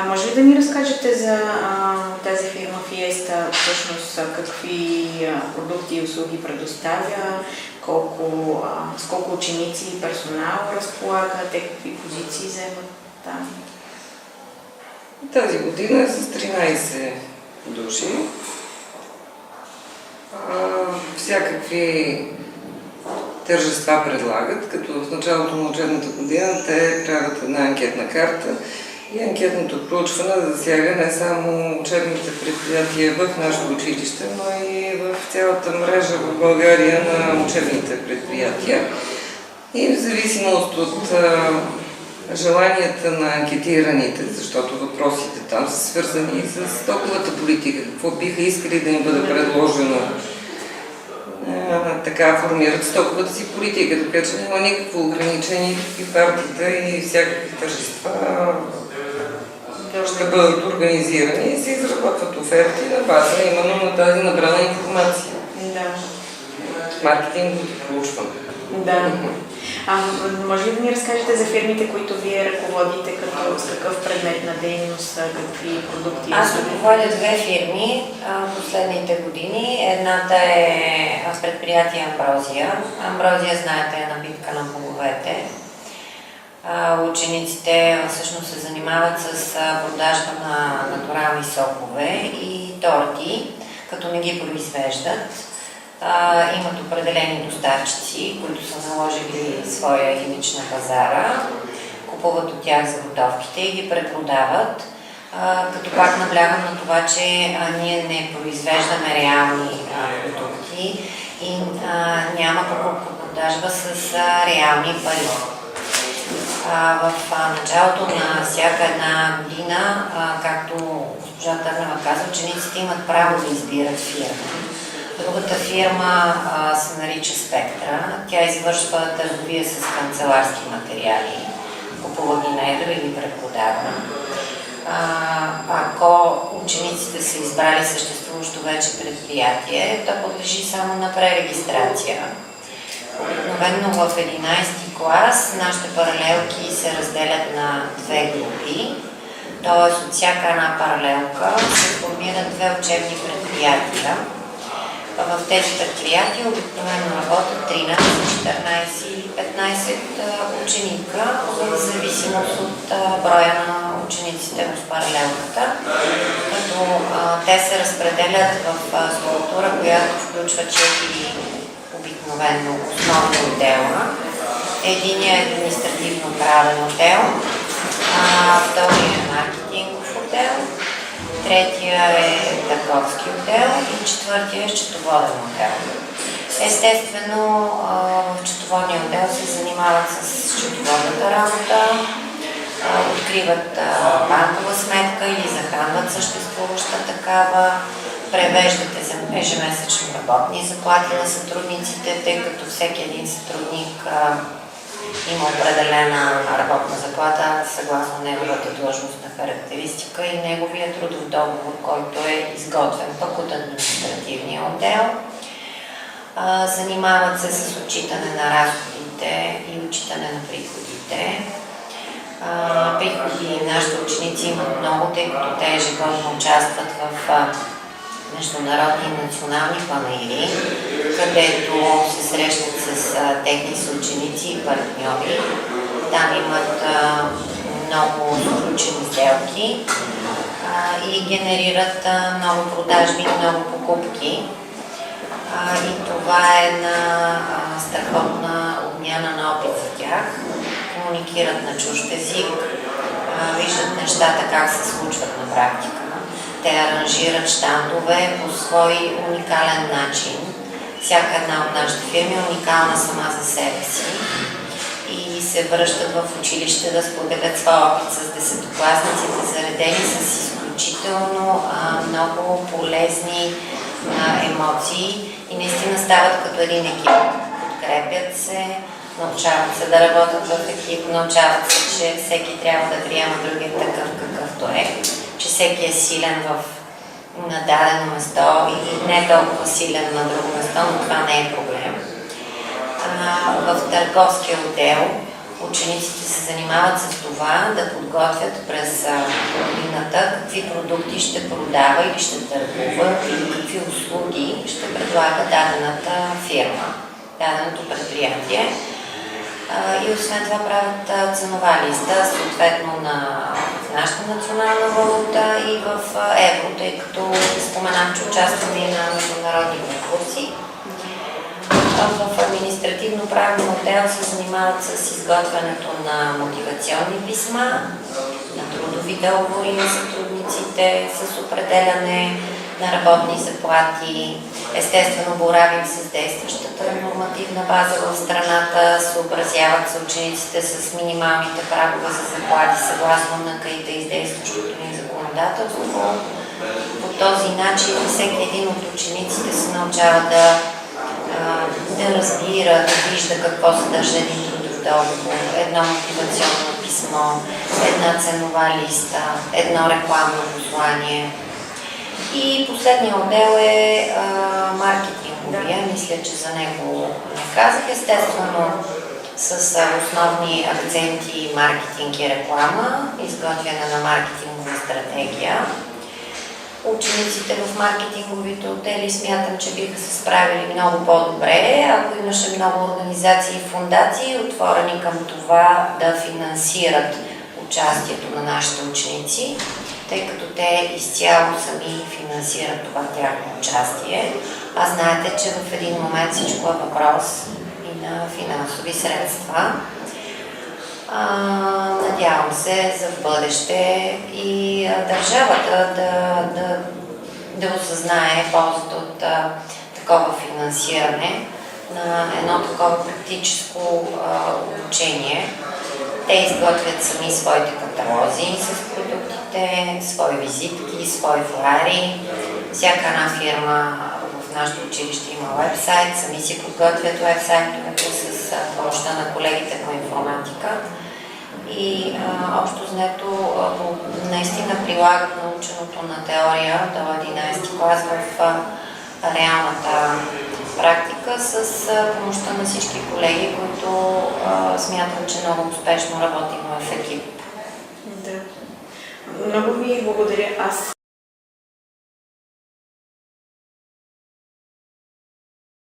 Може ли да ни разкажете за тази фирма Fiesta, всъщност какви продукти и услуги предоставя, с колко ученици и персонал разполага, те какви позиции вземат там? Тази година е с 13 души. Всякакви тържества предлагат, като в началото на учебната година те правят една анкетна карта и анкетното проучване засяга не само учебните предприятия в нашето училище, но и в цялата мрежа в България на учебните предприятия. И в зависимост от желанията на анкетираните, защото въпросите там са свързани с стоковата политика, какво биха искали да им бъде предложено, така формират стоковата си политика, така че няма никакво ограничение и партиите и всякакви тържества ще бъдат организирани и се изработват оферти на база именно на тази набрана информация. Да. Маркетинговото проучване. Да. Може ли да ни разкажете за фирмите, които вие ръководите, с какъв предмет на дейност, какви продукти? Аз ръководя две фирми последните години. Едната е с предприятие Амброзия. Амброзия, знаете, е напитка на боговете. Учениците всъщност се занимават с продажба на натурални сокове и торти, като не ги произвеждат. Имат определени доставчици, които са наложили своя имидж на пазара, купуват от тях заготовките и ги препродават, като пак наблягам на това, че ние не произвеждаме реални продукти и няма покупко-продажба с реални пари. В началото на всяка една година, както госпожа Търнева каза, учениците имат право да избират фирма. Другата фирма се нарича Спектра. Тя извършва търговия с канцеларски материали. Купува ги на едро и ги препродава. Ако учениците са избрали съществуващо вече предприятие, то подлежи само на пререгистрация. Обикновено в 11-ти клас нашите паралелки се разделят на две групи, т.е. от всяка една паралелка се формират две учебни предприятия. В тези предприятия обикновено работят 13, 14 или 15 ученика, в зависимост от броя на учениците в паралелката, като те се разпределят в структура, която включва 4 обикновено основни отдела. Единият е административно-правен отдел, вторият е маркетингов отдел, третия е търговски отдел и четвъртия е счетоводен отдел. Естествено, в счетоводния отдел се занимават с счетоводната работа, откриват банкова сметка или захранват съществуваща такава, превеждат ежемесечно работни заплати на сътрудниците, тъй като всеки един сътрудник има определена работна заплата съгласно неговата длъжностна характеристика и неговия трудов договор, който е изготвен пък от административния отдел. Занимават се с отчитане на разходите и отчитане на приходите. Приходи нашите ученици имат много, тъй като те ежегодно участват в международни и национални панаири, където се срещат с техни съученици и партньори. Там имат много сключени сделки и генерират много продажби, много покупки. И това е една страхотна обмяна на опит за тях. Комуникират на чужд език, виждат нещата как се случват на практика. Те аранжират щандове по свой уникален начин. Всяка една от нашите фирми е уникална сама за себе си и се връщат в училище да споделят своя опит с десетокласниците, заредени с изключително много полезни емоции и наистина стават като един екип. Подкрепят се, научават се да работят в екип, научават се, че всеки трябва да приема другия такъв какъвто е, че всеки е силен на дадено место и не толкова силен на друго место, но това не е проблем. В търговския отдел учениците се занимават с това да подготвят през годината какви продукти ще продава или ще търгува или какви услуги ще предлага дадената фирма, даденото предприятие. И освен това правят ценова листа, съответно в нашата национална валута и в евро, тъй като споменах, че участваме и на международни конкурси. В административно-правен отдел се занимават с изготвянето на мотивационни писма, на трудови договори на сътрудниците, с определяне на работни заплати. Естествено, боравим с действащата нормативна база в страната, съобразяват се учениците с минималните прагове за заплати съгласно НК и действащото ни законодателство. По този начин всеки един от учениците се научава да разбира, да вижда какво съдържа един трудов договор, едно мотивационно писмо, една ценова листа, едно рекламно послание. И последният отдел е маркетинговия. Мисля, че за него не казах. Естествено, с основни акценти маркетинг и реклама, изготвяне на маркетингова стратегия. Учениците в маркетинговите отдели смятам, че биха се справили много по-добре, ако имаше много организации и фондации, отворени към това да финансират участието на нашите ученици, тъй като те изцяло сами финансират това тяхно участие. А знаете, че в един момент всичко е въпрос и на финансови средства. Надявам се за в бъдеще и държавата да осъзнае ползата от такова финансиране на едно такова практическо обучение. Те изготвят сами своите каталози с продуктите, свои визитки, свои флаери. Всяка една фирма в нашето училище има уебсайт, сами си подготвят уебсайтовете с помощта на колегите по информатика. И общо взето наистина прилагат наученото на теория до 11 клас в реалната практика с помощта на всички колеги, които смятам, че много успешно работим в екип. Да. Много ви благодаря. Аз